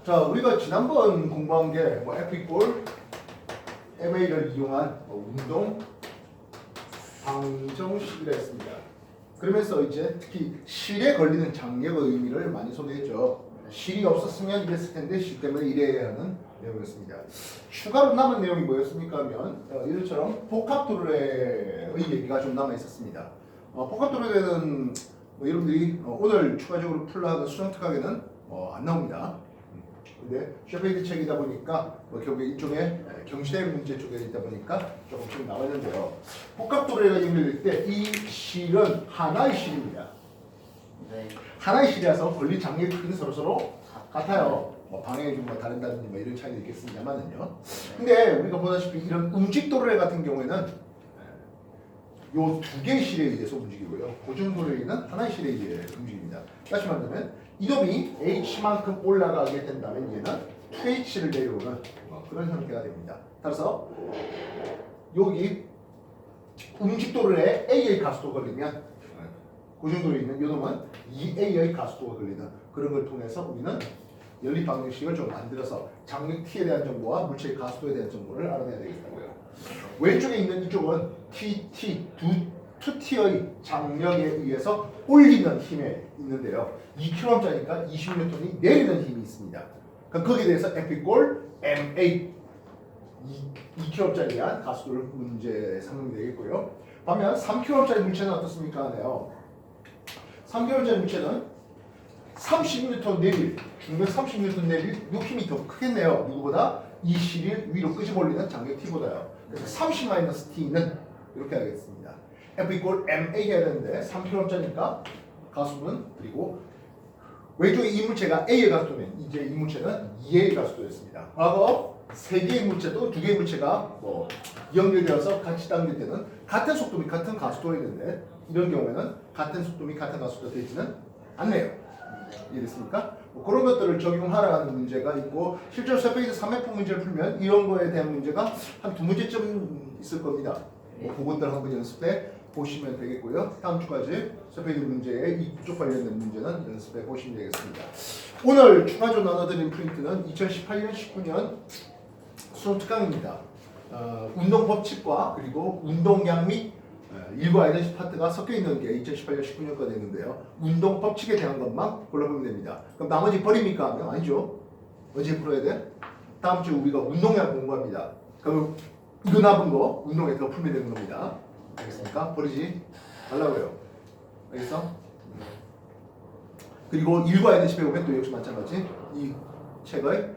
자, 우리가 지난번 공부한 게 뭐 F 이꼴 MA를 이용한 운동 방정식이라 했습니다. 그러면서 이제 특히 실에 걸리는 장력의 의미를 많이 소개했죠. 실이 없었으면 이랬을 텐데 실 때문에 이래야 하는 내용이었습니다. 추가로 남은 내용이 뭐였습니까 하면 이것처럼 복합도래의 얘기가 좀 남아 있었습니다. 복합도래는 여러분들이 오늘 추가적으로 풀라 하는 수정 특강에는 안 나옵니다. 근데 셰퍼드 책이다 보니까 결국에 이쪽에 경시대 문제 쪽에 있다 보니까 조금씩 나왔는데요. 복합도래가 연결될 때 이 실은 하나의 실입니다. 네. 하나의 실이라서 권리 장애 크기는 서로 같아요. 방향이 좀 다른다든지 이런 차이도 있겠습니다만은요. 근데 우리가 보다시피 이런 움직도래 같은 경우에는 요 두 개의 실에 의해서 움직이고요. 고정도래는 하나의 실에 의해 움직입니다. 다시 말하면 이놈이 h만큼 올라가게 된다면 얘는 2h를 내려오는 그런 형태가 됩니다. 따라서 여기 움직도래에 a의 가속도가 걸리면 고정도래에 있는 요놈은 2a의 가속도가 걸리는 그런 걸 통해서 우리는 연립 방정식을 좀 만들어서 장력 t에 대한 정보와 물체의 가속도에 대한 정보를 알아내야 되겠다고요. 왼쪽에 있는 이쪽은 TT, 2T의 장력에 의해서 올리는 힘에 있는데요. 2kg짜리니까 20N이 내리는 힘이 있습니다. 그럼 거기에 대해서 F 이꼴 MA 2kg짜리한 가속도를 문제 삼으면 되겠고요. 반면 3kg짜리 물체는 어떻습니까? 하네요. 3kg짜리 물체는 30N 내릴, 중력 30N 내릴 이 힘이 더 크겠네요. 누구보다 이 실을 위로 끄집어 올리는 장력 T보다요. 그래서 30-T는 이렇게 하겠습니다. F 이꼴 MA 해야 되는데 3kg짜리니까 가속도는 그리고 왼쪽에 이 물체가 A의 가속도면 이제 이 물체는 2A의 가속도였습니다. 과거 3개의 물체 또 2개의 물체가 연결되어서 같이 당길 때는 같은 속도 및 같은 가속도가 있는데 이런 경우에는 같은 속도 및 같은 가속도가 되지는 않네요. 이해됐습니까? 그런 것들을 적용하라는 문제가 있고 실제로 셰퍼드 3F 문제를 풀면 이런 거에 대한 문제가 한 2문제쯤 있을 겁니다. 그것들 한번 연습해 보시면 되겠고요. 다음 주까지 셰퍼드 문제의 이쪽 관련된 문제는 연습해 보시면 되겠습니다. 오늘 추가적으로 나눠드린 프린트는 2018년 19년 수능 특강입니다. 운동 법칙과 그리고 운동량 및 일과 에너지 파트가 섞여 있는 게 2018년 19년까지 있는데요. 운동 법칙에 대한 것만 골라보면 됩니다. 그럼 나머지 버립니까? 하면 아니죠. 언제 풀어야 돼? 다음 주에 우리가 운동량 공부합니다. 그럼 이거 남은 거 운동에 더 풀면 되는 겁니다. 알겠습니까? 버리지 말라고요. 알겠어? 그리고 일과 에너지 배우면 또 역시 마찬가지 이 책의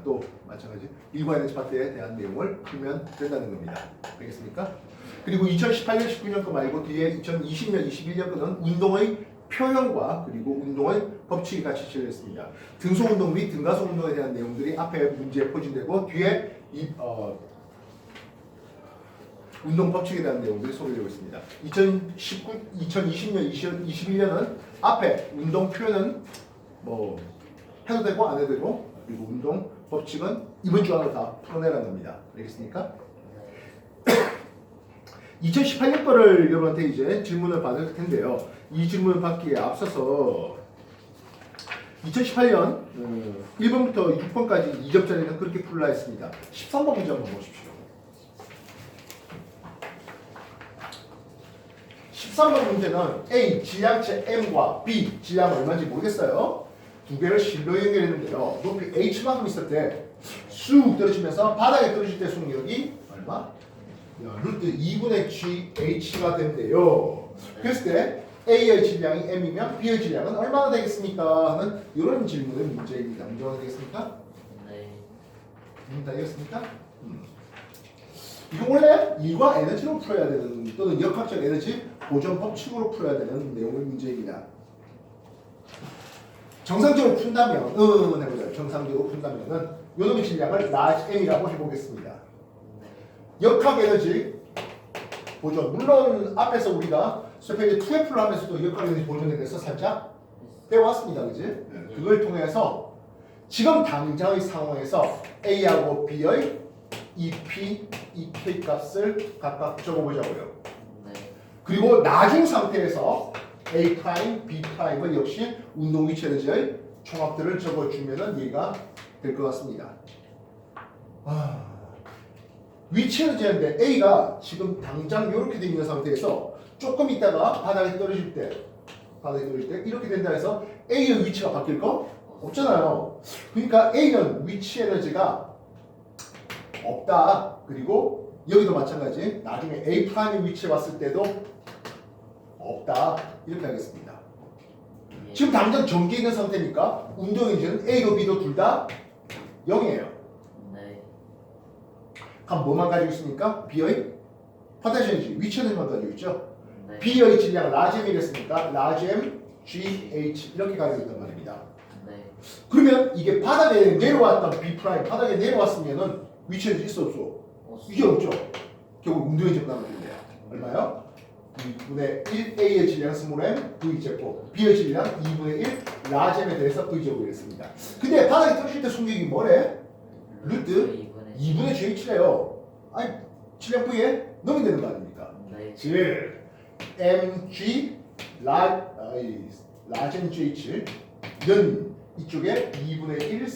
또 마찬가지 일과 에너지 파트에 대한 내용을 풀면 된다는 겁니다. 알겠습니까? 그리고 2018년 19년 거 말고 뒤에 2020년 21년 거는 운동의 표현과 그리고 운동의 법칙이 같이 실려있습니다. 등소운동 및 등가소운동에 대한 내용들이 앞에 문제에 포진되고 뒤에 운동 법칙에 대한 내용들이 소개되고 있습니다. 2020년 21년은 앞에 운동 표현은 해도 되고 안 해도 되고 그리고 운동 법칙은 이번 주 안으로 다 풀어내라는 겁니다. 알겠습니까? 2018년 거를 여러분한테 이제 질문을 받을 텐데요. 이 질문을 받기에 앞서서 2018년 1번부터 6번까지 2점짜리는 그렇게 풀라 했습니다. 13번 문제 한번 보십시오. 13번 문제는 A 질량체 M과 B 질량 얼마인지 모르겠어요. 두 개를 실로 연결했는데요. 높이 H만큼 있을 때 쑥 떨어지면서 바닥에 떨어질 때 속력이 얼마? 루트 2분의 GH가 된대요. 그랬을 때 A의 질량이 M이면 B의 질량은 얼마나 되겠습니까? 하는 이런 질문의 문제입니다. 문제가 되겠습니까? 네. 다 되겠습니까? 이거 원래 일과 에너지로 풀어야 되는 또는 역학적 에너지 보존 법칙으로 풀어야 되는 내용의 문제입니다. 정상적으로 푼다면 해보자. 정상적으로 푼다면은 요놈의 질량을 라지 M이라고 해보겠습니다. 역학 에너지 보존. 물론 앞에서 우리가 셰퍼드 2F를 하면서도 역학 에너지 보존에 대해서 살짝 배워왔습니다. 그지? 그걸 통해서 지금 당장의 상황에서 A하고 B의 EP, EK 값을 각각 적어보자고요. 그리고 나중 상태에서 A 프라임, B 프라임은 역시 운동 위치 에너지의 총합들을 적어주면은 얘가 될 것 같습니다. 위치는 되는데 A가 지금 당장 이렇게 돼 있는 상태에서 조금 있다가 바닥에 떨어질 때 이렇게 된다 해서 A의 위치가 바뀔 거 없잖아요. 그러니까 A는 위치 에너지가 없다. 그리고 여기도 마찬가지. 나중에 A 프라임의 위치에 왔을 때도 없다. 이렇게 하겠습니다. 예. 지금 당장 전기에 있는 상태니까 운동 에너지는 A도 B도 둘 다 0이에요. 네. 그럼 뭐만 가지고 있습니까? B의 포텐셜 에너지, 위치 에너지만 가지고 있죠. 네. B의 질량 라지엠이랬으니까 라지엠 GH 이렇게 가지고 있단 말입니다. 네. 그러면 이게 바닥에 내려왔던 B 프라임 바닥에 내려왔으면은 위치 에너지 있어 없어? 이게 없죠. 결국 운동의 정답은 된대요. 얼마요? 2분의 1A의 질량 스몰 m V제곱 B의 질량 2분의 1 라지엠에 대해서 V제곱이랬습니다. 근데 바닥에 떨어질 때 속력이 뭐래? 루트 2분의 GH래요. 아니 질량 V에 넣으면 되는 거 아닙니까? 네. 즉 mg 라젠 GH는 이쪽에 2분의 1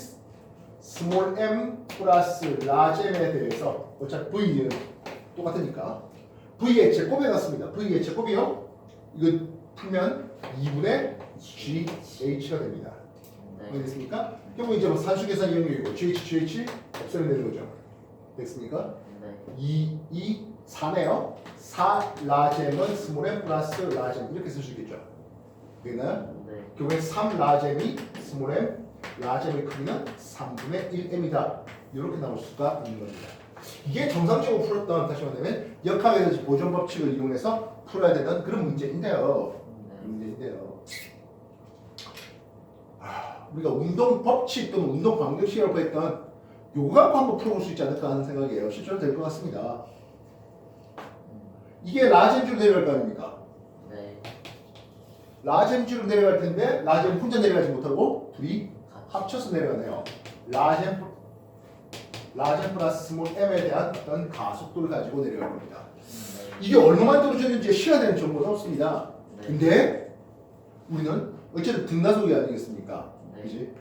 스몰 m 플러스 라젠에 대해서 어차피 V는 똑같으니까 V의 제곱에 갔습니다. V의 제곱이요. 이거 풀면 2분의 GH가 됩니다. 네. 이해됐습니까? 결국 이제 뭐 산수 계산 이용이고 GH 없애면 되는 거죠. 됐습니까? 네. 2, 4네요. 4 라젠은 스몰 m 플러스 라젠 이렇게 쓸 수 있겠죠. 되나요? 네. 결국에 3 라젠이 스몰 m 라젠의 크기는 3분의 1m이다. 이렇게 나올 수가 있는 겁니다. 이게 정상적으로 풀었던 다시 말하면 역학 에너지 보존 법칙을 이용해서 풀어야 되는 그런 문제인데요. 우리가 운동 법칙 또는 운동 방정식이라고 했던 요거 갖고 한번 풀어볼 수 있지 않을까 하는 생각이에요. 실제로 될 것 같습니다. 이게 라젠주로 내려갈 거 아닙니까? 네. 라젠주로 내려갈 텐데 라젠 혼자 내려가지 못하고 둘이 합쳐서 내려가네요. 라젠 플러스 스몰 m에 대한 어떤 가속도를 가지고 내려갈 겁니다. 이게 얼마만 떨어졌는지 시간에는 정보는 없습니다. 네. 근데 우리는 어쨌든 등가속이 아니겠습니까? 네. 그지?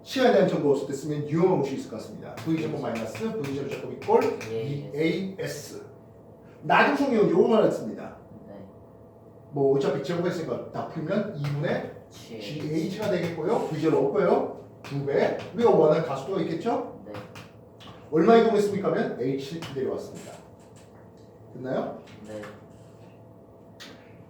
시간에 대한 정보 없을 때 쓰면 유형을 볼 수 있을 것 같습니다. V 제곱 마이너스 V 제곱 제곱 이꼴 EAS. 나중성형 요거만 했습니다. 네. 뭐 어차피 제곱했으니까 다 풀면 2분의 GH가 되겠고요. V 제곱 없고요. 2배. 우리가 원하는 가속도가 있겠죠? 네. 얼마 이동했습니까? 하면 H 내려왔습니다. 됐나요? 네.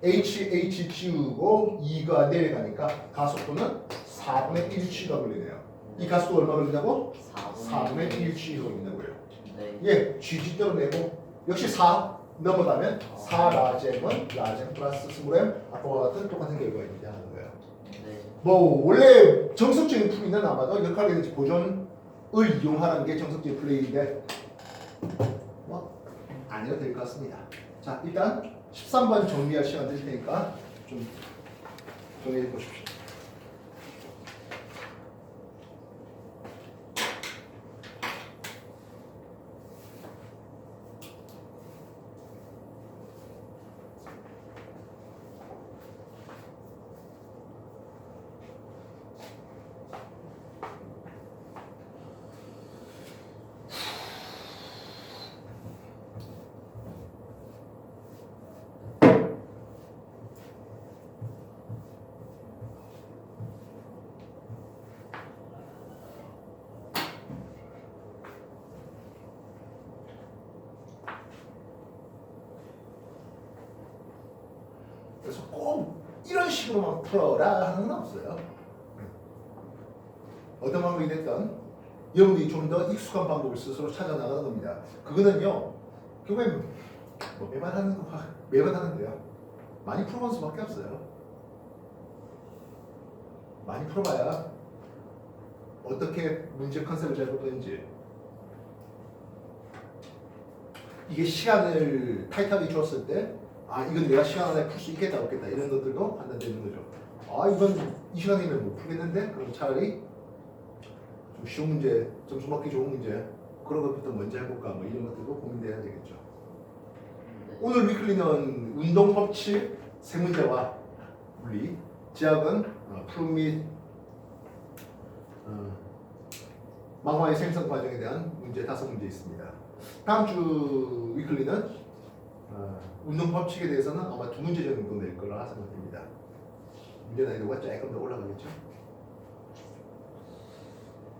H 지우고 2가 내려가니까 가속도는 4분의 1g가 걸리네요. 이 가속도 얼마 걸린다고? 4분의 1g가 걸린다고요. 네. 예, GG 떨어내고 역시 4 넘어가면 4 라젠은 라젠 플러스 스몰 m 아까와 같은 똑같은 결과가 있는지 하는 거예요. 네. 뭐 원래 정석적인 풀이는 아마도 역학 에너지 보존을 이용하는 게 정석적인 플레이인데 뭐 아니어도 될 것 같습니다. 자, 일단 13번 정리할 시간 드릴 테니까 좀 정리해 보십시오. 그래서 꼭 이런 식으로만 풀어라 하는 건 없어요. 어떤 방법이 됐든 여러분들이 좀 더 익숙한 방법을 스스로 찾아 나가는 겁니다. 그거는요, 결국엔 뭐 매번 하는데요. 많이 풀어본 수밖에 없어요. 많이 풀어봐야 어떻게 문제 컨셉을 잘 보는지. 이게 시간을 타이트하게 주었을 때 아 이건 내가 시간 안에 풀 수 있겠다 없겠다 이런 것들도 판단되는 거죠. 아 이건 이 시간이면 못 풀겠는데? 그럼 차라리 좀 쉬운 문제, 점수 받기 좋은 문제 그런 것부터 먼저 해볼까 뭐 이런 것들도 고민돼야 되겠죠. 네. 오늘 위클리는 운동 법칙 세 문제와 물리, 지학은 풀 및 망화의 생성 과정에 대한 문제 5문제 있습니다. 다음 주 위클리는 운동 법칙에 대해서는 아마 2문제 정도 낼 걸로 생각됩니다. 문제 난이도가 조금 더 올라가겠죠.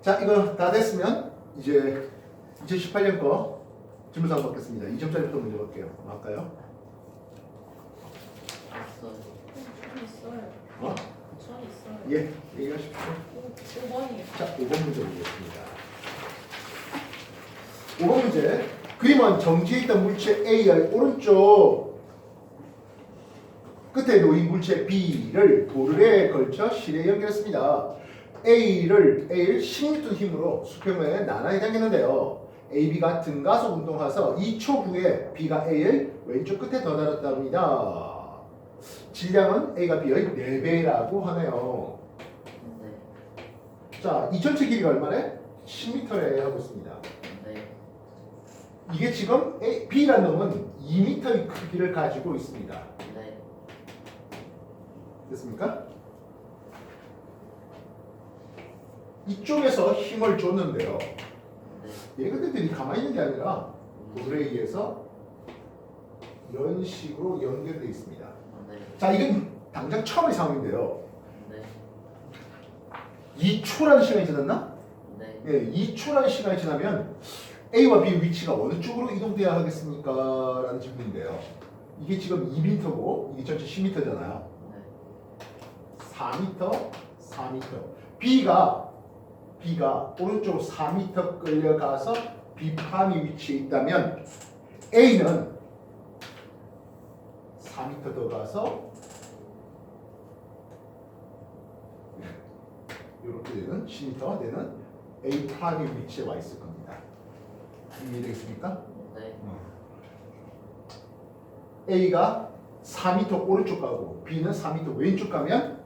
자, 이거 다 됐으면 이제 2018년 거 질문서 한번 받겠습니다. 2점짜리부터 문제 볼게요. 뭐 할까요? 있어요. 전 있어요. 어? 전 있어요. 예, 얘기하십시오. 5번이요. 자, 5번 문제 보겠습니다. 5번 문제. 그림은 정지해 있던 물체 A의 오른쪽 끝에 놓인 물체 B를 도르래에 걸쳐 실에 연결했습니다. A를 10N 힘으로 수평면에 나란히 당겼는데요. AB가 등가속 운동해서 2초 후에 B가 A의 왼쪽 끝에 도달했답니다. 질량은 A가 B의 4배라고 하네요. 네. 자, 이 전체 길이가 얼마래? 10m에 하고 있습니다. 네. 이게 지금 B라는 놈은 2m의 크기를 가지고 있습니다. 네. 됐습니까? 이쪽에서 힘을 줬는데요. 네. 얘네들이 가만히 있는 게 아니라 돌에 의해서 이런 식으로 연결되어 있습니다. 네. 자, 이건 당장 처음의 상황인데요. 네. 2초라는 시간이 지났나? 네. 예, 2초라는 시간이 지나면 A와 B의 위치가 어느 쪽으로 이동돼야 하겠습니까? 라는 질문인데요. 이게 지금 2m고 이게 전체 10m잖아요. 네. 4m, 4m. B가 오른쪽 4m 끌려가서 B팜이 위치해 있다면 A는 4m 더 가서 이렇게 되는 10m 되는 A팜이 위치해 와 있을 겁니다. 이해되겠습니까? 네. A가 4m 오른쪽 가고 B는 4m 왼쪽 가면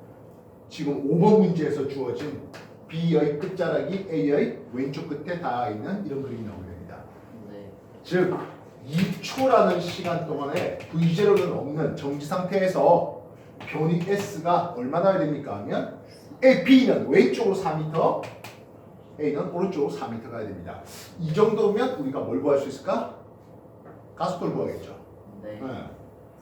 지금 5번 문제에서 주어진 B의 끝자락이 A의 왼쪽 끝에 닿아 있는 이런 그림이 나오게 됩니다. 네. 즉 2초라는 시간 동안에 V0는 없는 정지 상태에서 변이 S가 얼마나 해야 됩니까? 하면 B는 왼쪽으로 4m, A는 오른쪽으로 4m 가야 됩니다. 이 정도면 우리가 뭘 구할 수 있을까? 가속도를 구하겠죠. 네. 네.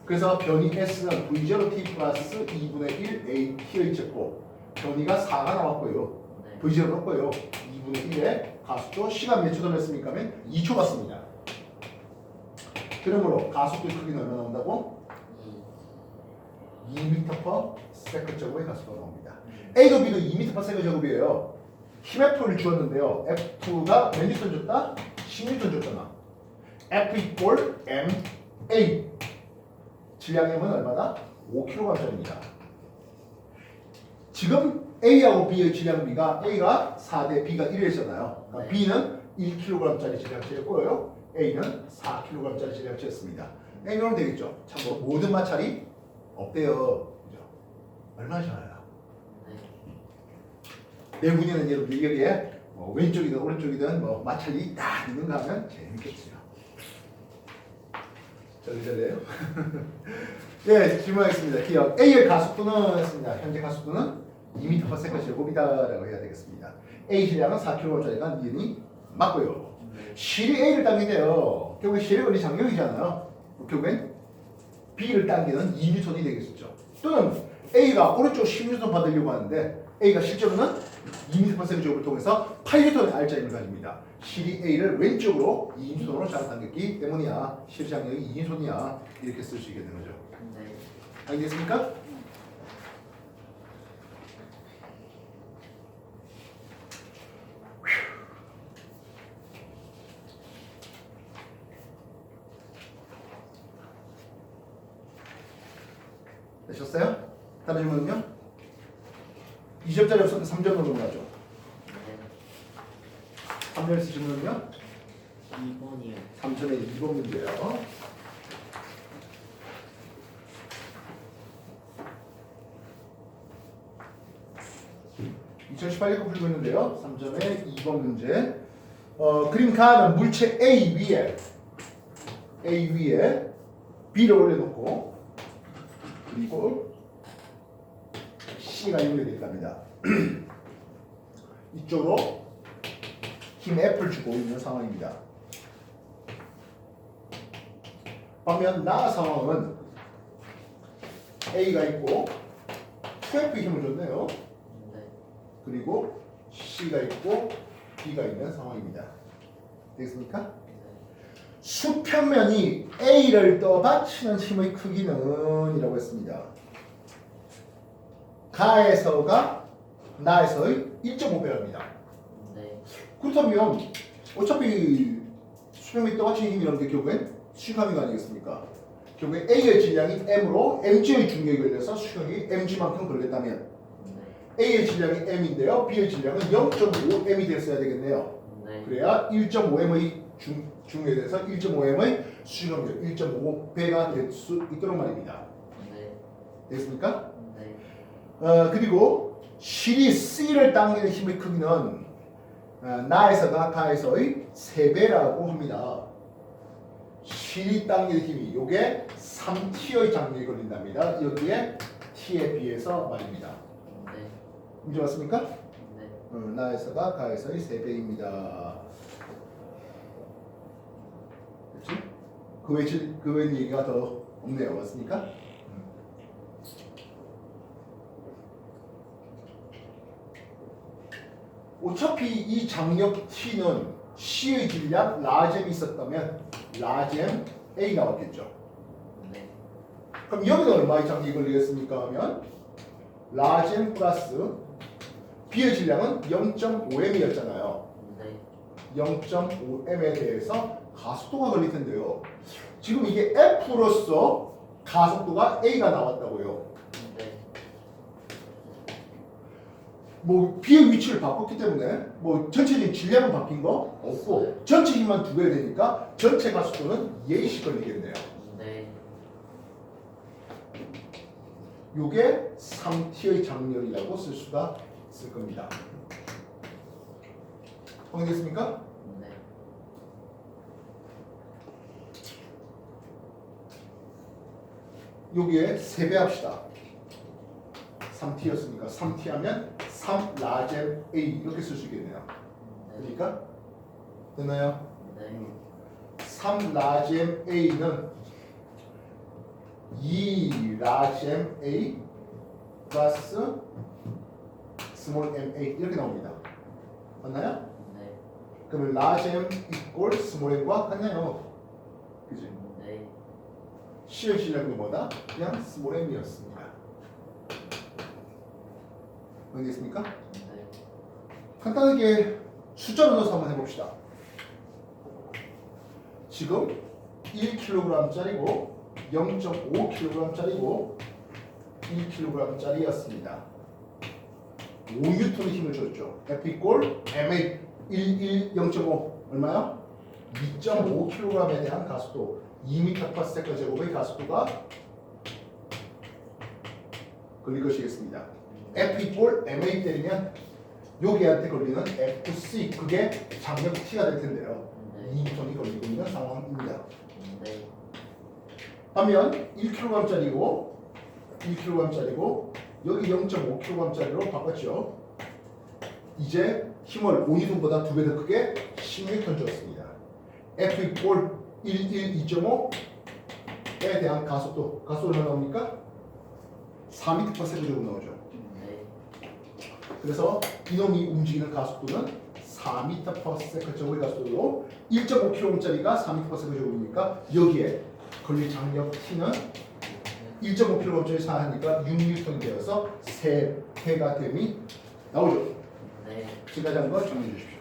그래서 변이 S는 V0t 플러스 2분의 1 AT의 제곱 변이가 4가 나왔고요. 네. V0 넣고요. 2분의 1의 가속도 시간 몇 초 돌렸습니까? 하면 2초 같습니다. 그러므로 가속도의 크기는 얼마 나온다고? 2m per second 제곱의 가속도가 나옵니다. A도 B도 2m per second 제곱이에요. 힘 F를 주었는데요. F2가 몇 뉴턴 줬다? 10뉴턴 줬잖아. F equal ma. 질량 M은 얼마나? 5kg짜리입니다. 지금 A하고 B의 질량 B가 A가 4대 B가 1이었잖아요. 그러니까 네. B는 1kg짜리 질량체였고요. A는 4kg짜리 질량체였습니다. A는 되겠죠. 참고로 모든 마찰이 없대요. 그죠? 얼마나 좋아요. 네. 내분이는 여러분들 여기에 왼쪽이든 오른쪽이든 마찰이 딱 있는가 하면 재밌겠죠. 잘해요. 네, 질문하겠습니다. 기억. A의 가속도는 했습니다. 현재 가속도는 2m/s 제곱이다라고 해야 되겠습니다. A 질량은 4kg짜리가 니은이 맞고요. 실이 A를 당기네요. 결국에 실의 거리 장력이잖아요. 결국엔 B를 당기는 2N이 되겠죠. 또는 A가 오른쪽 10N 받으려고 하는데 A가 실제로는 2m/s 제곱을 통해서 8N의 R자임을 가집니다. 실이 A를 왼쪽으로 2N으로 잡아당겼기 때문이야. 실 장력이 2N이야. 이렇게 쓸 수 있게 되는 거죠. 네. 알겠습니까? 되셨어요? 다른 질문은요? 2점짜리 없었는데 3점으로 넘어가죠. 네. 3점에서 질문은요? 2번이요. 3점의 2번 문제예요. (2018년) 풀고 있는데요. 3점의 2번 문제. 그림 가는 물체 A 위에 B를 올려놓고 그리고 C가 연결되어 있답니다. 이쪽으로 힘 F를 주고 있는 상황입니다. 반면 나 상황은 A가 있고 2F 힘을 줬네요. 네. 그리고 C가 있고 B가 있는 상황입니다. 되겠습니까? 네. 수평면이 A를 떠받치는 힘의 크기는 이라고 했습니다. 가에서가 나에서의 1.5배랍니다. 네. 그렇다면 어차피 수평면이 떠받치는 힘이라는 게 결국엔 수평함이 아니겠습니까? 결국에 A의 질량이 M으로 mg의 중력이 걸려서 수평이 mg만큼 걸렸다면 네. A의 질량이 m인데요. B의 질량은 0.5m이 됐어야 되겠네요. 네. 그래야 1.5m의 중력에 대해서 1.5m의 수평력 1.5배가 될 수 있도록 말입니다. 네. 됐습니까? 네. 그리고 실이 C를 당기는 힘의 크기는 나에서가 가에서의 3배라고 합니다. 실이 당기는 힘이 요게 3t의 장력이 걸린답니다. 여기에 t에 비해서 말입니다. 네. 문제 맞습니까? 네. 나에서가 가에서의 3배입니다. 그렇지? 그 외에 얘기가 더 없네요. 맞습니까? 어차피 이 장력 T는 C의 질량 라젬이 있었다면 라젬 A 나왔겠죠. 네. 그럼 여기는 얼마의 장력이 걸리겠습니까? 하면 라젬 플러스 B의 질량은 0.5m이었잖아요. 네. 0.5m에 대해서 가속도가 걸릴 텐데요. 지금 이게 F로서 가속도가 A가 나왔다고요. 네. 뭐 B의 위치를 바꿨기 때문에 뭐 전체적인 질량은 바뀐 거 없고 전체 힘만 2배 되니까 전체 가속도는 예시 걸리겠네요. 네. 요게 3t의 장력이라고 쓸 수가 있을 겁니다. 확인됐습니까? 네. 여기에 3배 합시다. 3t였으니까 3t 하면 3 라젬 A 이렇게 쓸 수 있겠네요. 네. 그러니까 됐나요? 네. 3 라젬 A는 2 라젬 A 플러스 스몰 m A 이렇게 나옵니다. 맞나요? 네. 그러면 라젬 이꼴 스몰 m과 같나요? 그지? 네. C의 질량도 뭐다? 그냥 스몰 m이었습니다. 알겠습니까? 네. 간단하게 숫자로 넣어서 한번 해봅시다. 지금 1kg짜리고 0.5kg짜리고 1kg짜리였습니다. 5N의 힘을 줬죠. F 이꼴 MA 0.5 얼마요? 2.5kg에 대한 가속도 2m/s 제곱의 가속도가 걸릴 것이겠습니다. F 이꼴 MA 때리면 여기한테 걸리는 FC 그게 장력 T가 될 텐데요. 네. 2톤이 걸리고 있는 상황입니다. 네. 하면 1kg짜리고 1kg짜리고 여기 0.5kg짜리로 바꿨죠. 이제 힘을 5N보다 2배 더 크게 10N 줬습니다. F 이꼴 2.5에 대한 가속도 얼마 나옵니까? 4m/s 정도 나오죠. 네. 그래서 이놈이 움직이는 가속도는 4m/s 제곱의 가속도로 1.5kg짜리가 4m/s 제곱이니까 여기에 걸릴 장력 T는 1.5kg짜리 사하니까 6N이 되어서 3배가 됨이 나오죠. 네. 지금까지 한 거 정리해 주십시오.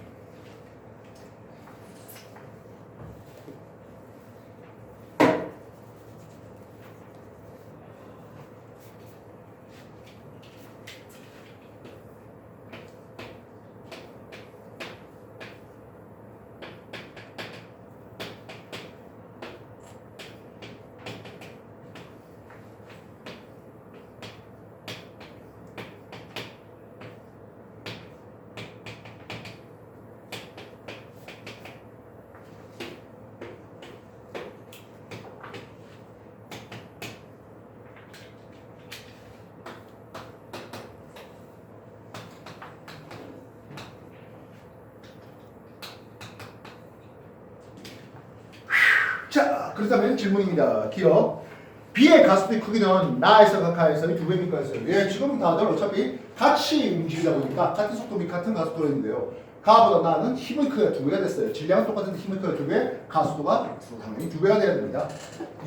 그렇다면 질문입니다. 기억. B의 가속도의 크기는 나에서 각하에서의 2배입니까? 했어요. 예, 지금 다들 어차피 같이 움직이다 보니까 같은 속도 및 같은 가속도로 했는데요. 가보다 나는 힘의 크기가 2배가 됐어요. 질량은 똑같은데 힘의 크기가 2배, 가속도가 당연히 2배가 돼야 됩니다.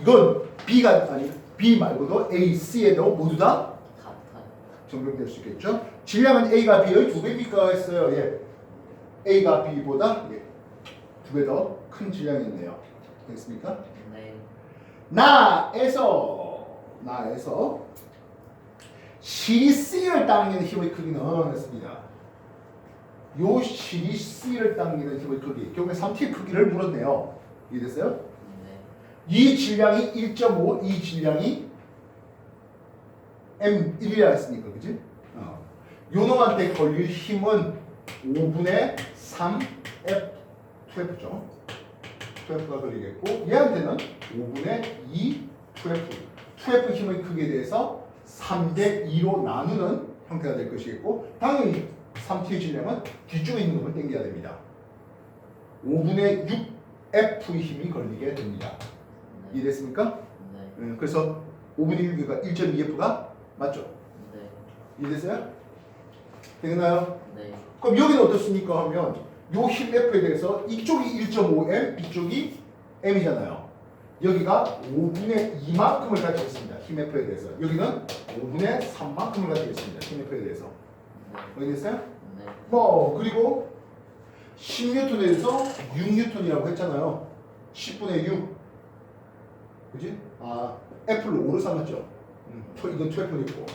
이건 B가 아니 B 말고도 A, C에도 모두 다 같아요. 적용될 수 있겠죠. 질량은 A가 B의 2배입니까? 했어요. 예. A가 B보다 2배 더 큰 질량이었네요. 되겠습니까? 네. 나에서 실이 C를 당기는 힘의 크기는 했습니다. 요 실이 C를 당기는 힘의 크기, 결국에 3T의 크기를 물었네요. 이해됐어요? 네. 이 질량이 1.5, 이 질량이 M1이라 했으니까, 그지? 요 놈한테 걸릴 힘은 5분의 3 F2F죠. 2F가 걸리겠고, 얘한테는 5분의 2 2F. 2F 힘의 크기에 대해서 3대 2로 나누는 형태가 될 것이겠고, 당연히 3T의 질량은 뒤쪽에 있는 놈을 당겨야 됩니다. 5분의 6F의 힘이 걸리게 됩니다. 네. 이해됐습니까? 네. 그래서 5분의 6이니까 1.2F가 맞죠? 네. 이해됐어요? 되나요? 네. 그럼 여기는 어떻습니까? 하면 요 힘 F에 대해서 이쪽이 1.5M, 이쪽이 M이잖아요. 여기가 5분의 2만큼을 가지고 있습니다. 힘 F에 대해서. 여기는 5분의 3만큼을 가지고 있습니다. 힘 F에 대해서. 네. 이해됐어요? 네. 그리고 10N에 대해서 6N이라고 했잖아요. 10분의 6. 그지? F를 5로 삼았죠. 이건 2F는 있고.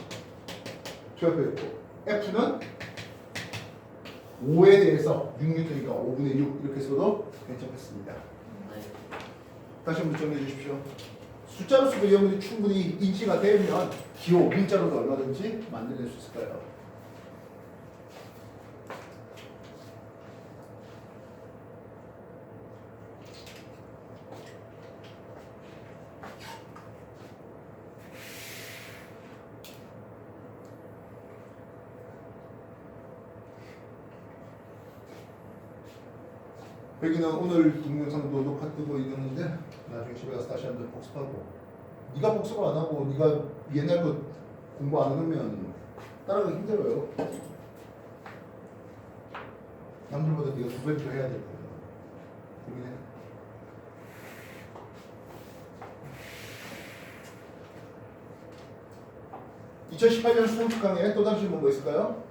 2F 있고. F는 5에 대해서 6N이니까 5분의 6 이렇게 써도 괜찮겠습니다. 네. 다시 한번 정리해 주십시오. 숫자로서 여러분이 충분히 인지가 되면 기호, 문자로도 얼마든지 만들어낼 수 있을 거예요. 여기는 오늘 동영상도 녹화 뜨고 이러는데 나중에 집에 가서 다시 한번 복습하고, 네가 복습을 안 하고 네가 옛날 거 공부 안 해놓으면 따라가기 힘들어요. 남들보다 네가 2배 더 해야 될 거야. 고민해. (2018년) 수능 특강에 또 다른 질문 뭐 있을까요?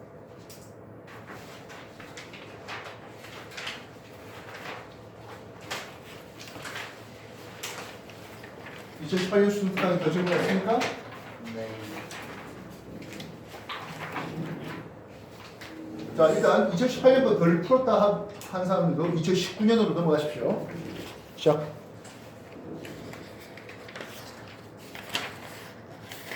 2018년 수능 특강에 더 질문 있습니까? 네. 자, 일단 2018년 거 덜 풀었다 한 사람들도 2019년으로 넘어가십시오. 시작.